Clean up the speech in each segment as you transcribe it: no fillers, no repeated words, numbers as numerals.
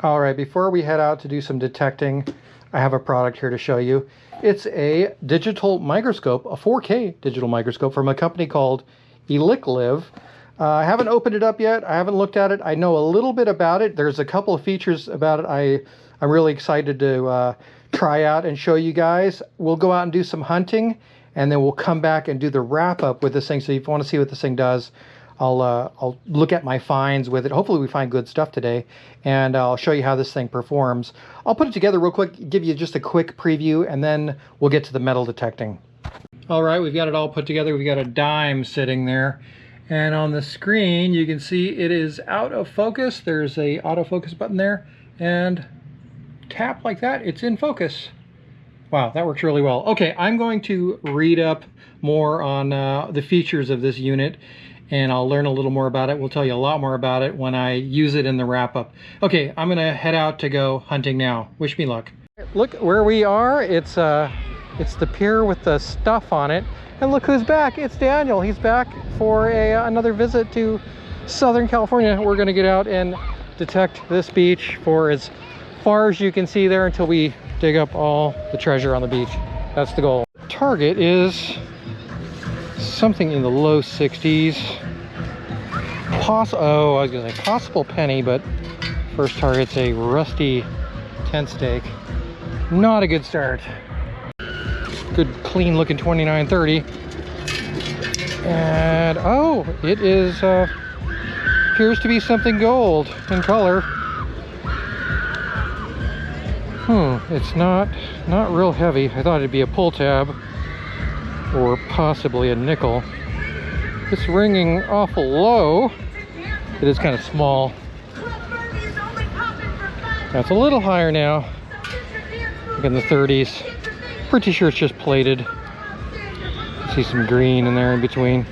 All right, before we head out to do some detecting, I have a product here to show you. It's a digital microscope, a 4K digital microscope from a company called Elikliv. I haven't opened it up yet. I haven't looked at it. I know a little bit about it. There's a couple of features about it I'm really excited to try out and show you guys. We'll go out and do some hunting, and then we'll come back and do the wrap up with this thing. So if you want to see what this thing does, I'll look at my finds with it. Hopefully we find good stuff today, and I'll show you how this thing performs. I'll put it together real quick, give you just a quick preview, and then we'll get to the metal detecting. All right, we've got it all put together. We've got a dime sitting there, and on the screen you can see it is out of focus. There's a autofocus button there, and tap like that, it's in focus. Wow, that works really well. Okay, I'm going to read up more on the features of this unit, and I'll learn a little more about it. We'll tell you a lot more about it when I use it in the wrap-up. Okay, I'm gonna head out to go hunting now. Wish me luck. Look where we are. It's the pier with the stuff on it. And look who's back. It's Daniel. He's back for another visit to Southern California. We're gonna get out and detect this beach for as far as you can see there until we dig up all the treasure on the beach. That's the goal. Target is something in the low 60s. Oh, I was gonna say possible penny, but first target's a rusty tent stake. Not a good start. Good clean looking 2930. And oh, it is appears to be something gold in color. It's not real heavy. I thought it'd be a pull tab or possibly a nickel. It's ringing awful low. It is kind of small. That's a little higher now. Like in the 30s. Pretty sure it's just plated. See some green in there in between.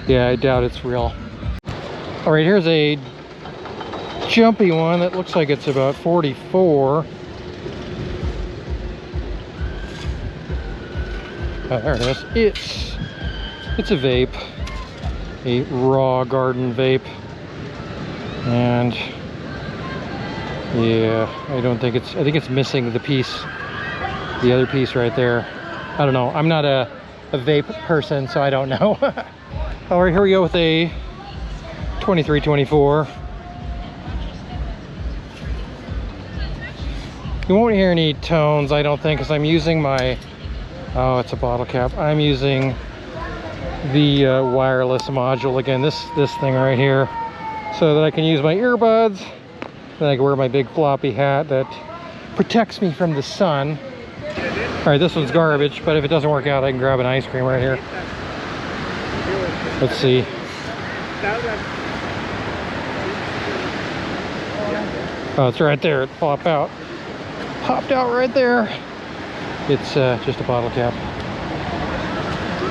Yeah, I doubt it's real. All right, here's a jumpy one that looks like it's about 44. Oh, there it is. It's a vape, a raw garden vape, and yeah, I think it's missing the piece, the other piece right there. I don't know. I'm not a vape person, so I don't know. All right, here we go with a 2324. You won't hear any tones, I don't think, because I'm using my, oh, it's a bottle cap. I'm using the wireless module again, this thing right here, so that I can use my earbuds, then I can wear my big floppy hat that protects me from the sun. All right, this one's garbage, but if it doesn't work out, I can grab an ice cream right here. Let's see. Oh, it's right there. It popped out. Popped out right there. It's just a bottle cap.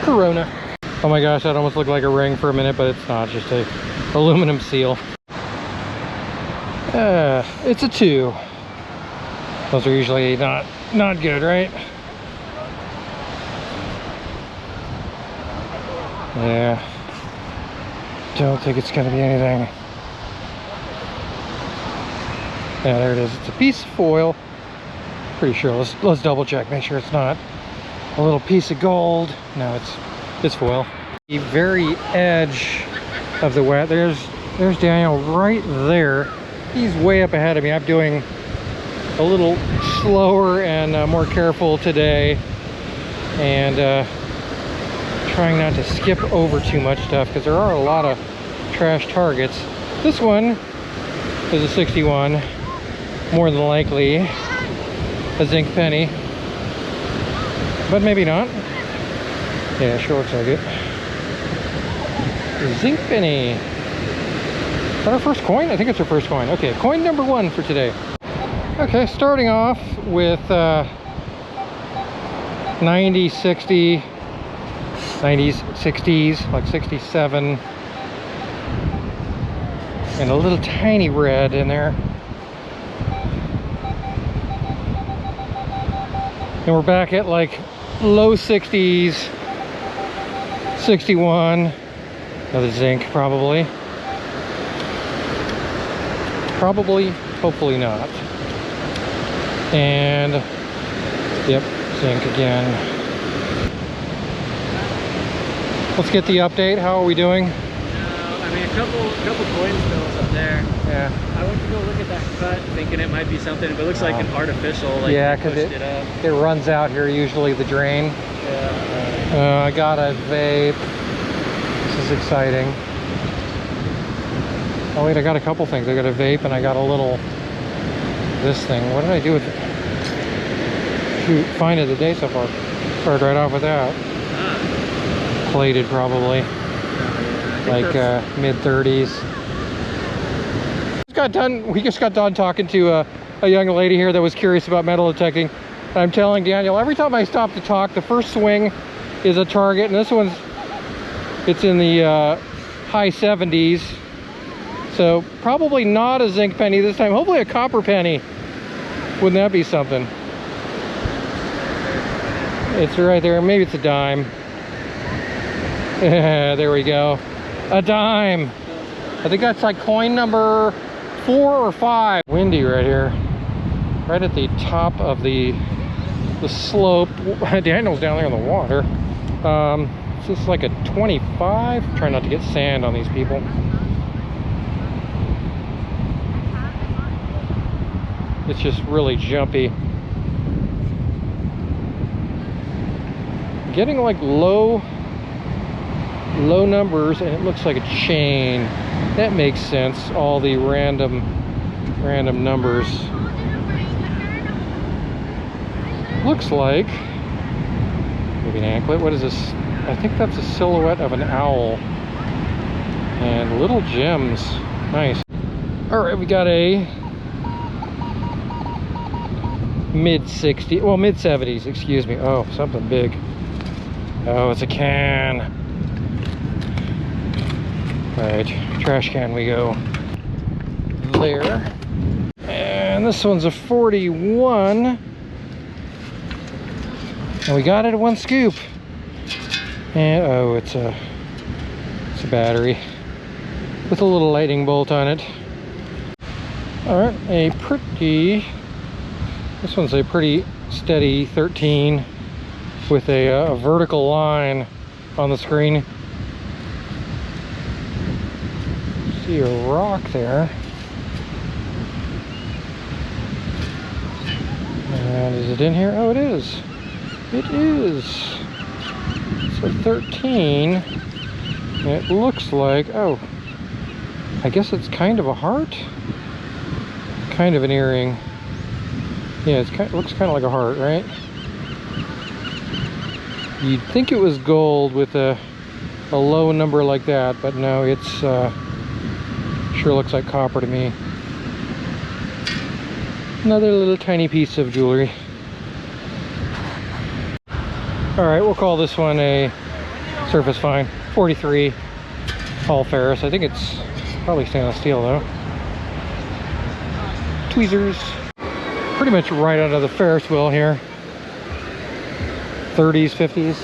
Corona. Oh my gosh, that almost looked like a ring for a minute, but it's not. Just a aluminum seal. It's a 2. Those are usually not good, right? Yeah. Don't think it's gonna be anything. Yeah, there it is. It's a piece of foil. Pretty sure. Let's double check. Make sure it's not a little piece of gold. No, it's foil. The very edge of the wet. There's Daniel right there. He's way up ahead of me. I'm doing a little slower and more careful today, and trying not to skip over too much stuff because there are a lot of trash targets. This one is a 61, more than likely a zinc penny, but maybe not. Yeah, sure looks like it. Zinc penny. Is that our first coin? I think it's our first coin. Okay, coin number 1 for today. Okay, starting off with 90, 60, 90s, 60s, like 67, and a little tiny red in there. And we're back at like low 60s, 61, another zinc probably Hopefully not. And, yep, zinc again. Let's get the update. How are we doing? I mean, a couple coin spills up there. Yeah. I went to go look at that cut, thinking it might be something, but it looks like an artificial. Like, yeah, because it runs out here usually, the drain. Yeah. I got a vape. This is exciting. Oh wait, I got a couple things. I got a vape and I got a little this thing. What did I do with it? Shoot, fine of the day so far. Started right off with that. Plated probably. Like mid-30s. We just got done talking to a young lady here that was curious about metal detecting. I'm telling Daniel, every time I stop to talk, the first swing is a target, and this one's, it's in the high 70s. So probably not a zinc penny this time, hopefully a copper penny. Wouldn't that be something? It's right there, maybe it's a dime. There we go. A dime. I think that's like coin number 4 or 5. Windy right here. Right at the top of the slope. Daniel's down there in the water. This is like a 25. Try not to get sand on these people. It's just really jumpy. Getting like low numbers, and it looks like a chain. That makes sense. All the random numbers. Looks like maybe an anklet. What is this? I think that's a silhouette of an owl. And little gems. Nice. All right, we got a mid-60s, well, mid-70s, excuse me. Oh, something big. Oh, it's a can. All right, trash can we go. There. And this one's a 41. And we got it at 1 scoop. And oh, it's a battery with a little lightning bolt on it. All right, this one's a pretty steady 13 with a vertical line on the screen. See a rock there. And is it in here? Oh, it is. It is. It's a 13. And it looks like, oh, I guess it's kind of a heart. Kind of an earring. Yeah, it looks kind of like a heart, right? You'd think it was gold with a low number like that, but no, it's sure looks like copper to me. Another little tiny piece of jewelry. All right, we'll call this one a surface fine. 43 all ferrous. I think it's probably stainless steel though. Tweezers. Pretty much right out of the Ferris wheel here. 30s, 50s.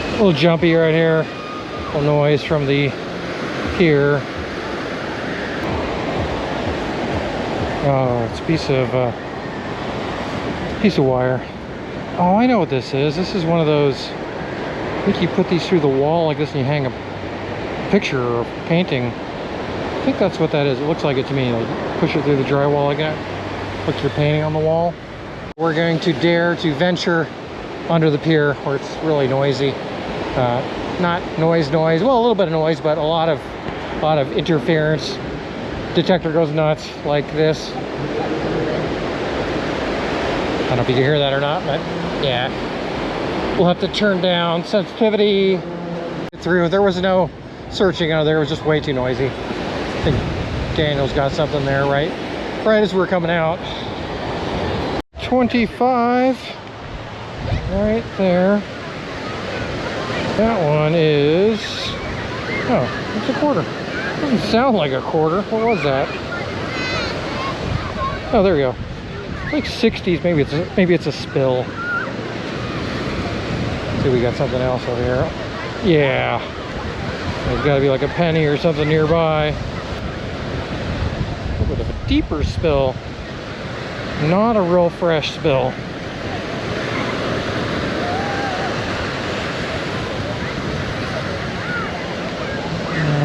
A little jumpy right here. A little noise from the pier. Oh, it's a piece of wire. Oh, I know what this is. This is one of those, I think you put these through the wall like this and you hang a picture or a painting. I think that's what that is. It looks like it to me. Like push it through the drywall like that. Put your painting on the wall. We're going to dare to venture under the pier where it's really noisy. Not noise, well, a little bit of noise, but a lot of interference. Detector goes nuts like this. I don't know if you can hear that or not, but yeah. We'll have to turn down sensitivity. Through. There was no searching under there. It was just way too noisy. I think Daniel's got something there, right as we're coming out. 25 right there. That one is, oh, it's a quarter. Doesn't sound like a quarter. What was that? Oh, there we go. It's like 60s. Maybe it's a spill. See, we got something else over here. Yeah, there's got to be like a penny or something nearby. A little bit of a deeper spill. Not a real fresh spill.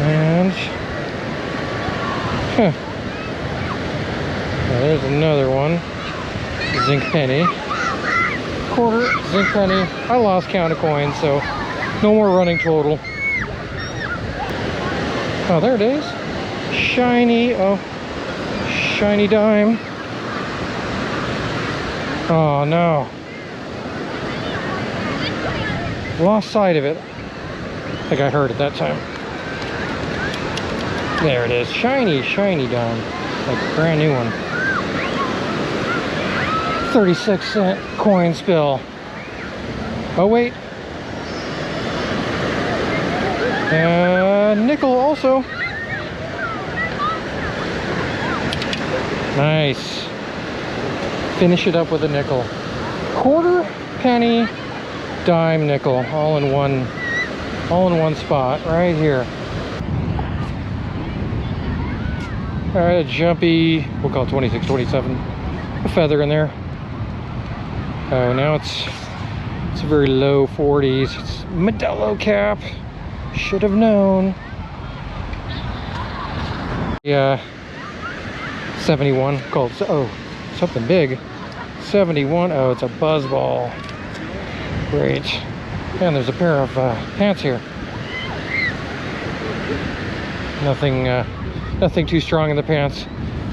And now there's another one. Zinc penny. Quarter, zinc penny. I lost count of coins, so no more running total. Oh, there it is. Shiny, oh, shiny dime. Oh no. Lost sight of it. I think I heard it that time. There it is. Shiny, shiny dime. Like a brand new one. 36-cent coin spill. Oh wait. Nickel also. Nice. Finish it up with a nickel. Quarter, penny, dime, nickel, all in one spot right here. All right, a jumpy, we'll call it 26, 27. A feather in there. Oh, now it's a very low 40s. It's Modelo cap. Should have known. Yeah. 71. Called, oh, something big. 71. Oh, it's a buzz ball. Great. And there's a pair of pants here. Nothing too strong in the pants.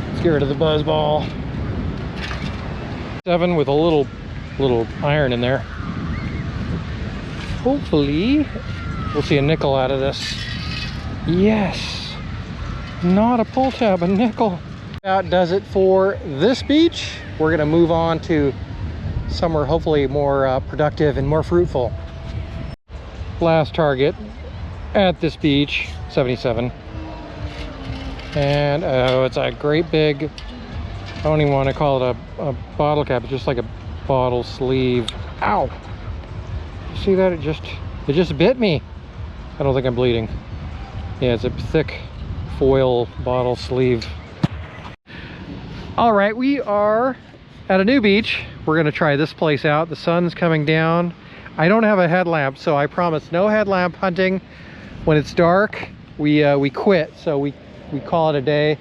Let's get rid of the buzz ball. 7 with a little iron in there. Hopefully we'll see a nickel out of this. Yes, not a pull tab, a nickel. That does it for this beach. We're gonna move on to somewhere hopefully more productive and more fruitful. Last target at this beach, 77. And oh, it's a great big, I don't even want to call it a bottle cap. It's just like a bottle sleeve. Ow! See that? It just bit me. I don't think I'm bleeding. Yeah, it's a thick foil bottle sleeve. All right, we are at a new beach. We're gonna try this place out. The sun's coming down. I don't have a headlamp, so I promise no headlamp hunting. When it's dark, we quit. So we call it a day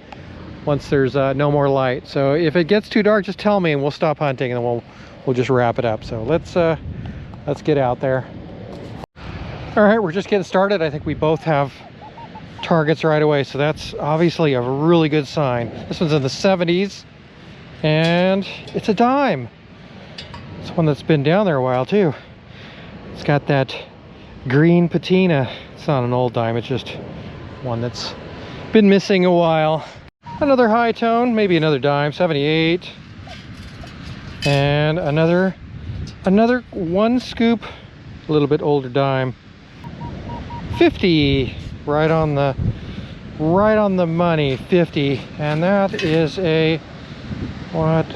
once there's no more light. So if it gets too dark, just tell me and we'll stop hunting, and then we'll just wrap it up. So let's get out there. All right, we're just getting started. I think we both have targets right away, so that's obviously a really good sign. This one's in the 70s and it's a dime. It's one that's been down there a while too. It's got that green patina. It's not an old dime, it's just one that's been missing a while. Another high tone, maybe another dime, 78. And another one scoop, a little bit older dime, 50. Right on the money, 50. And that is a what?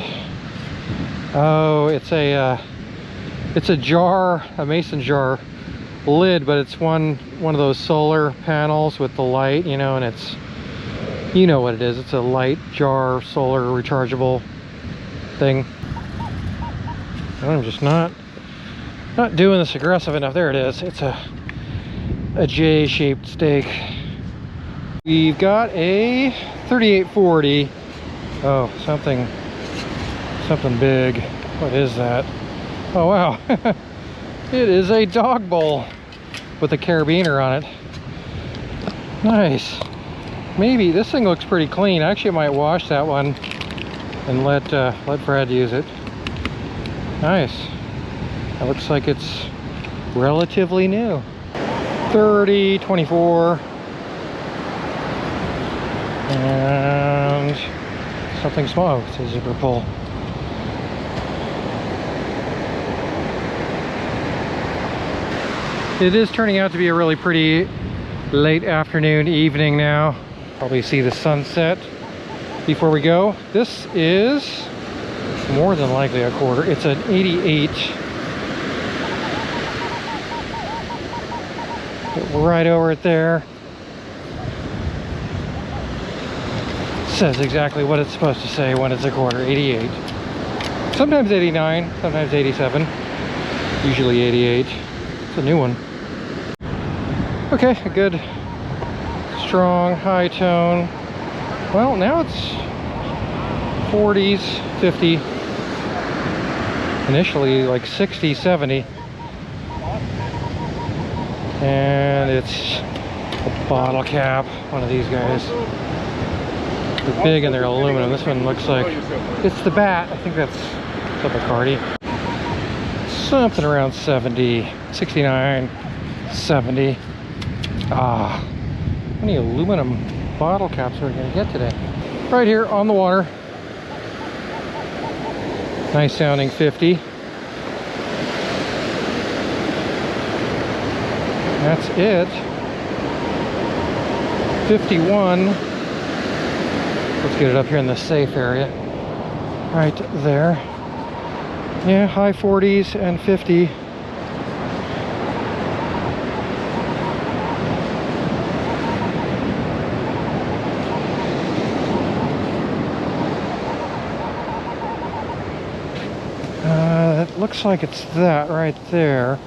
Oh, it's a jar, a mason jar lid, but it's one of those solar panels with the light, you know, and it's, you know what it is. It's a light jar, solar rechargeable thing. I'm just not doing this aggressive enough. There it is. It's a J-shaped stake. We've got a 3840. Oh, something big. What is that? Oh wow. It is a dog bowl with a carabiner on it. Nice. Maybe this thing looks pretty clean. Actually, I might wash that one and let Brad use it. Nice. That looks like it's relatively new. 30, 24, and something small. It's a zipper pull. It is turning out to be a really pretty late afternoon, evening now. Probably see the sunset before we go. This is more than likely a quarter. It's an 88. Right over it there. says exactly what it's supposed to say when it's a quarter. 88. Sometimes 89, sometimes 87. Usually 88. It's a new one. Okay, a good, strong, high tone. Well, now it's 40s, 50. Initially like 60, 70. And it's a bottle cap, one of these guys. They're big and they're aluminum. This one looks like it's the bat. I think that's a Bacardi. Something around 70, 69, 70. Ah, how many aluminum bottle caps are we gonna get today? Right here on the water. Nice sounding 50. That's it. 51. Let's get it up here in the safe area. Right there. Yeah, high 40s and 50. It looks like it's that right there.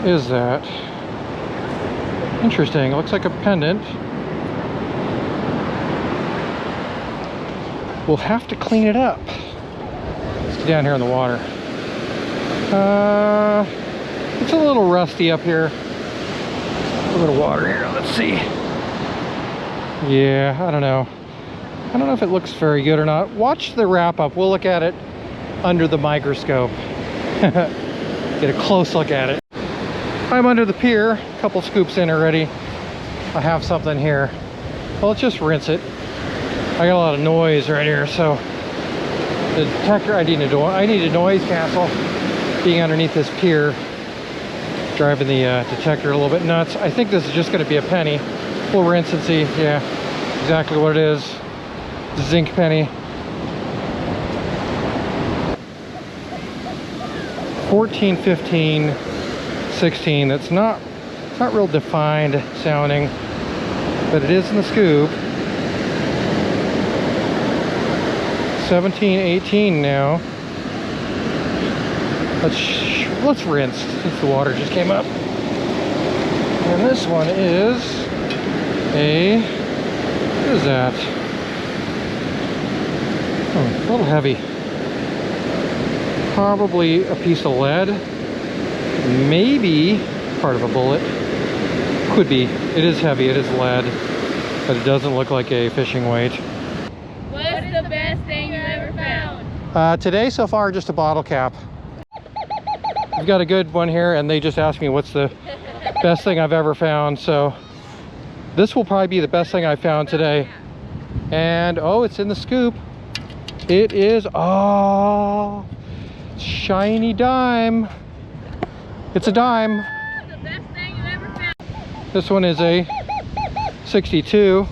Is that? Interesting. It looks like a pendant. We'll have to clean it up. Let's get down here in the water. It's a little rusty up here. A little water here. Let's see. Yeah, I don't know. I don't know if it looks very good or not. Watch the wrap up. We'll look at it under the microscope. Get a close look at it. I'm under the pier. A couple scoops in already. I have something here. Well, let's just rinse it. I got a lot of noise right here, so the detector, I need a noise cancel. Being underneath this pier, driving the detector a little bit nuts. I think this is just going to be a penny. We'll rinse and see. Yeah, exactly what it is. Zinc penny. 14, 15, 16. It's not real defined sounding, but it is in the scoop. 17, 18 now. Let's rinse since the water just came up. And this one is a, what is that? Oh, a little heavy. Probably a piece of lead. Maybe part of a bullet. Could be. It is heavy, it is lead, but it doesn't look like a fishing weight. What's the best thing you ever found? Today so far just a bottle cap. We've got a good one here and they just asked me what's the best thing I've ever found, so this will probably be the best thing I found today. And oh, it's in the scoop. It is, oh, shiny dime. It's a dime. Oh, the best thing you ever found. This one is a 62.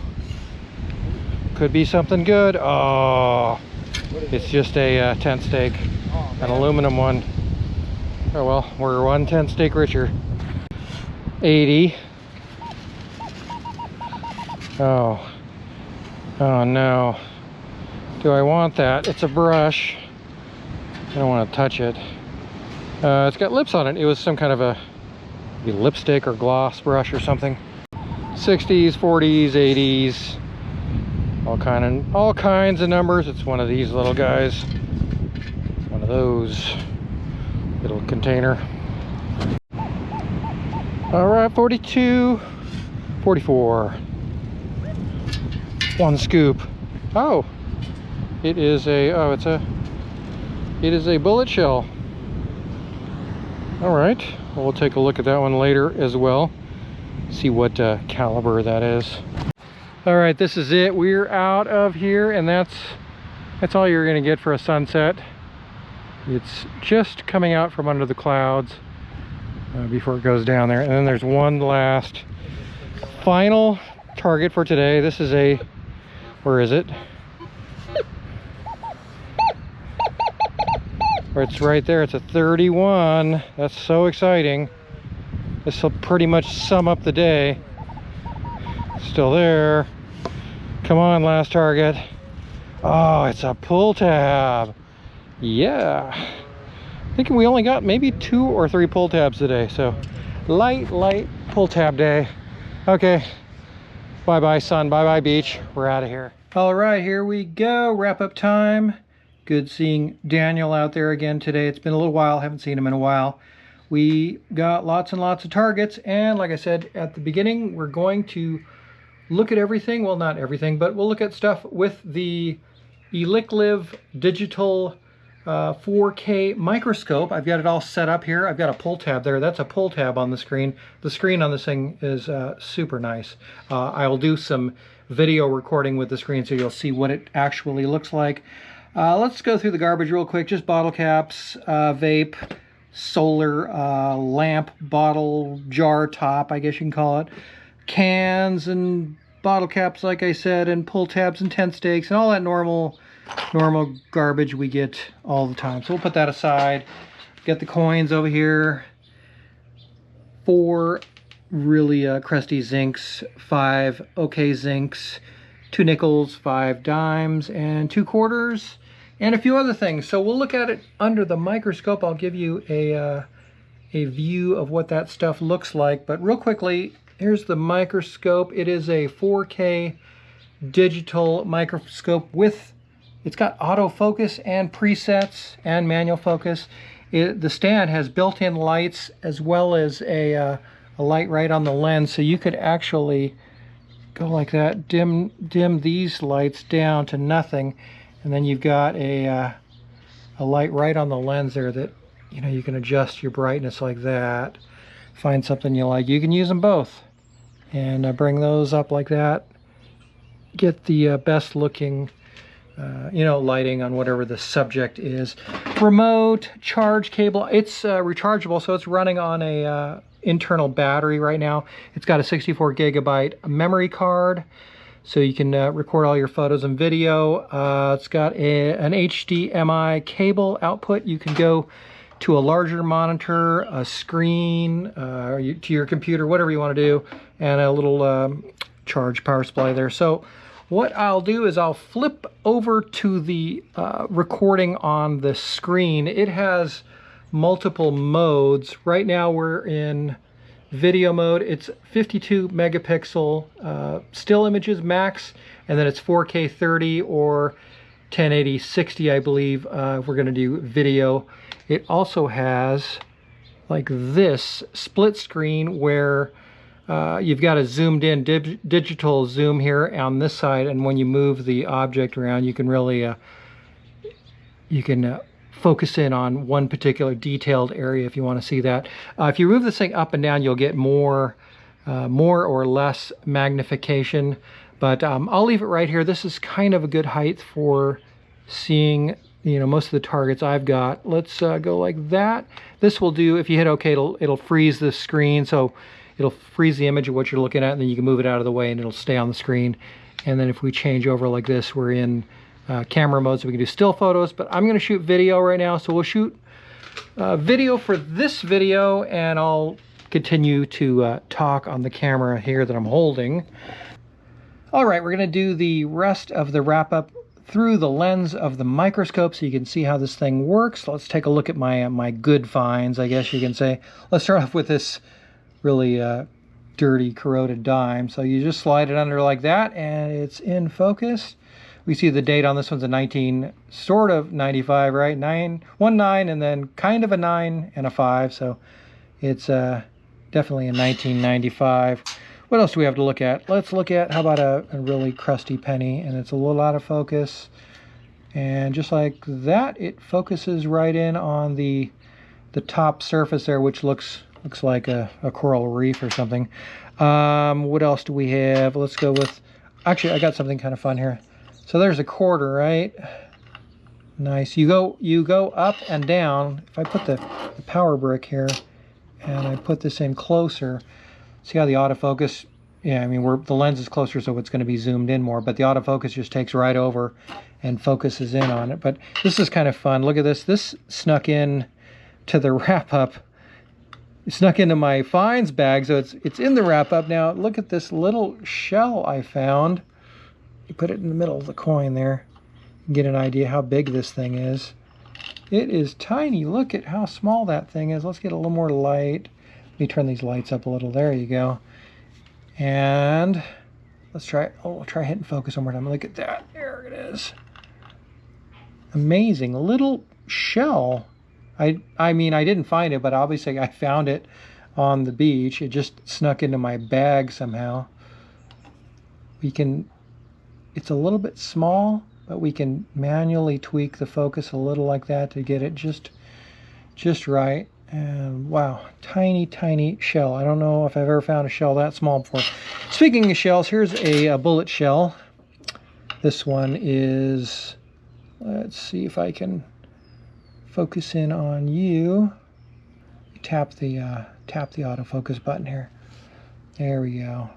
Could be something good. Oh, it's just a tent stake, an aluminum one. Oh well, we're one tent stake richer. 80. Oh no. Do I want that? It's a brush. I don't want to touch it. It's got lips on it. It was some kind of a maybe lipstick or gloss brush or something. 60s, 40s, 80s. All kinds of numbers. It's one of these little guys. One of those. Little container. All right, 42, 44. One scoop. Oh, it is a, it is a bullet shell. All right, well, we'll take a look at that one later as well. See what caliber that is. All right, this is it. We're out of here, and that's all you're gonna get for a sunset. It's just coming out from under the clouds before it goes down there. And then there's one last final target for today. This is a, where is it? It's right there. It's a 31. That's so exciting. This will pretty much sum up the day. Still there. Come on, last target. Oh, it's a pull tab. Yeah. I think we only got maybe 2 or 3 pull tabs today. So light pull tab day. Okay. Bye-bye, sun. Bye-bye, beach. We're out of here. All right, here we go. Wrap up time. Good seeing Daniel out there again today. It's been a little while. Haven't seen him in a while. We got lots and lots of targets. And like I said at the beginning, we're going to look at everything. Well, not everything, but we'll look at stuff with the Elikliv digital 4K microscope. I've got it all set up here. I've got a pull tab there. That's a pull tab on the screen. The screen on this thing is super nice. I will do some video recording with the screen so you'll see what it actually looks like. Let's go through the garbage real quick. Just bottle caps, vape, solar lamp, bottle jar top, I guess you can call it. Cans and bottle caps, like I said, and pull tabs and tent stakes and all that normal garbage we get all the time. So we'll put that aside. Get the coins over here. 4 really crusty zincs, 5 okay zincs, 2 nickels, 5 dimes, and 2 quarters, and a few other things. So we'll look at it under the microscope. I'll give you a view of what that stuff looks like. But real quickly, here's the microscope. It is a 4K digital microscope with, it's got autofocus and presets and manual focus. The stand has built-in lights as well as a light right on the lens, so you could actually go like that, dim these lights down to nothing, and then you've got a light right on the lens there that, you know, you can adjust your brightness like that. Find something you like. You can use them both and bring those up like that. Get the best looking you know, lighting on whatever the subject is. Remote, charge cable. It's rechargeable, so it's running on a internal battery right now. It's got a 64 gigabyte memory card, so you can record all your photos and video. It's got an HDMI cable output. You can go to a larger monitor, a screen, to your computer, whatever you want to do, and a little charge power supply there. So what I'll do is I'll flip over to the recording on the screen. It has multiple modes. Right now we're in video mode. It's 52 megapixel still images max, and then it's 4K 30 or 1080 60, I believe, if we're going to do video. It also has like this split screen where you've got a zoomed in digital zoom here on this side, and when you move the object around, you can really focus in on one particular detailed area if you want to see that. If you move this thing up and down, you'll get more or less magnification, but I'll leave it right here. This is kind of a good height for seeing, you know, most of the targets I've got. Let's go like that. This will do, if you hit OK, it'll freeze the screen, so it'll freeze the image of what you're looking at, and then you can move it out of the way and it'll stay on the screen. And then if we change over like this, we're in camera mode, so we can do still photos, but I'm going to shoot video right now, so we'll shoot video for this video, and I'll continue to talk on the camera here that I'm holding. All right, we're going to do the rest of the wrap-up through the lens of the microscope so you can see how this thing works. Let's take a look at my good finds, I guess you can say. Let's start off with this really dirty corroded dime. So you just slide it under like that and it's in focus. We see the date on this one's a sort of 95, right? 919, and then kind of a 9 and a 5, so it's definitely a 1995. What else do we have to look at? Let's look at, how about a really crusty penny, and it's a little out of focus, and just like that, it focuses right in on the top surface there, which looks like a coral reef or something. What else do we have? Let's go with, actually I got something kind of fun here. So there's a quarter, right? Nice. You go up and down. If I put the power brick here and I put this in closer, see how the autofocus, yeah, I mean, the lens is closer, so it's going to be zoomed in more, but the autofocus just takes right over and focuses in on it. But this is kind of fun. Look at this. This snuck in to the wrap-up. It snuck into my finds bag, so it's in the wrap-up. Now, look at this little shell I found. You put it in the middle of the coin there. Get an idea how big this thing is. It is tiny. Look at how small that thing is. Let's get a little more light. Let me turn these lights up a little. There you go. And let's try, we'll try hitting focus one more time. Look at that. There it is. Amazing little shell. I mean, I didn't find it, but obviously I found it on the beach. It just snuck into my bag somehow. It's a little bit small, but we can manually tweak the focus a little like that to get it just right. And wow, tiny, tiny shell. I don't know if I've ever found a shell that small before. Speaking of shells, here's a bullet shell. This one is, let's see if I can focus in on you. Tap the autofocus button here. There we go.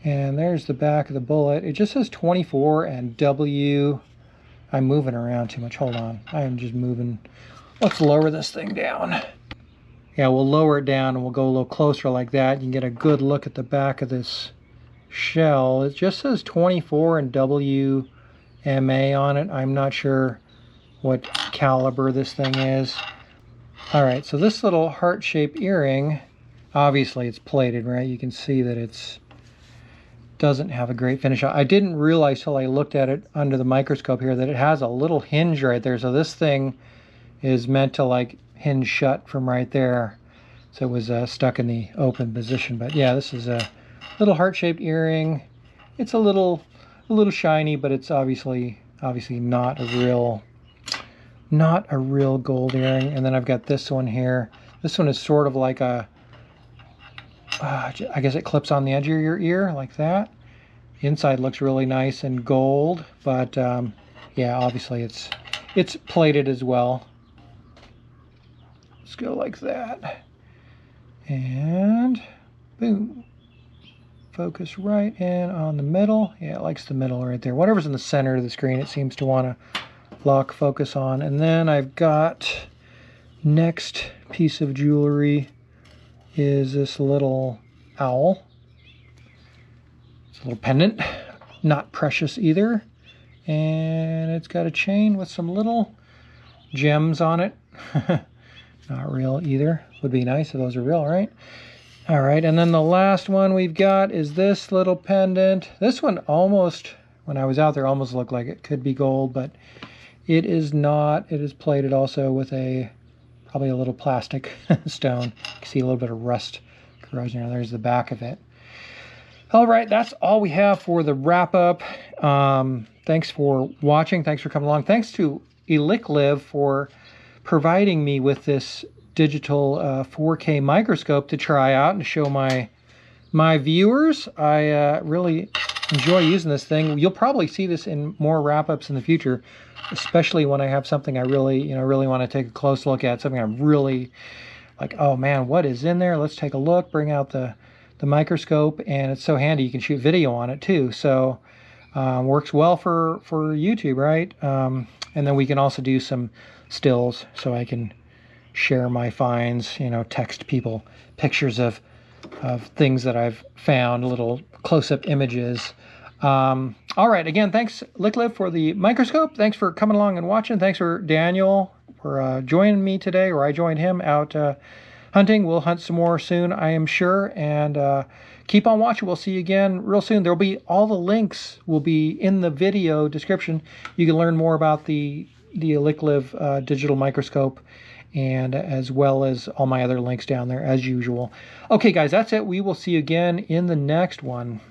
And there's the back of the bullet. It just says 24 and W. I'm moving around too much. Hold on. I am just moving. Let's lower this thing down. Yeah, we'll lower it down and we'll go a little closer like that. You can get a good look at the back of this shell. It just says 24 and WMA on it. I'm not sure what caliber this thing is. All right, so this little heart-shaped earring, obviously it's plated, right? You can see that it's doesn't have a great finish. I didn't realize till I looked at it under the microscope here that it has a little hinge right there. So this thing is meant to like hinge shut from right there. So it was stuck in the open position. But yeah, this is a little heart-shaped earring. It's a little shiny, but it's obviously not a real gold earring. And then I've got this one here. This one is sort of like a, I guess it clips on the edge of your ear like that. The inside looks really nice and gold, but yeah, obviously it's plated as well. Let's go like that. And boom. Focus right in on the middle. Yeah, it likes the middle right there. Whatever's in the center of the screen, it seems to want to lock focus on. And then I've got next piece of jewelry is this little owl. It's a little pendant, not precious either. And it's got a chain with some little gems on it. Not real either. Would be nice if those are real, right? All right, and then the last one we've got is this little pendant. This one almost, when I was out there, almost looked like it could be gold, but it is not. It is plated also with probably a little plastic stone. You can see a little bit of rust corrosion there. There's the back of it. All right, that's all we have for the wrap up. Thanks for watching. Thanks for coming along. Thanks to Elikliv for providing me with this digital 4K microscope to try out and show my viewers. I really enjoy using this thing. You'll probably see this in more wrap-ups in the future, especially when I have something I really want to take a close look at, something I'm really like, oh man, what is in there? Let's take a look, bring out the microscope, and it's so handy you can shoot video on it too. So works well for YouTube, right? And then we can also do some stills, so I can share my finds, text people pictures of things that I've found, little close-up images. All right, again, thanks Elikliv for the microscope. Thanks for coming along and watching. Thanks for Daniel for joining me today, or I joined him out hunting. We'll hunt some more soon, I am sure, and keep on watching. We'll see you again real soon. There'll be all the links will be in the video description. You can learn more about the Elikliv digital microscope, and as well as all my other links down there as usual. Okay guys, that's it. We will see you again in the next one.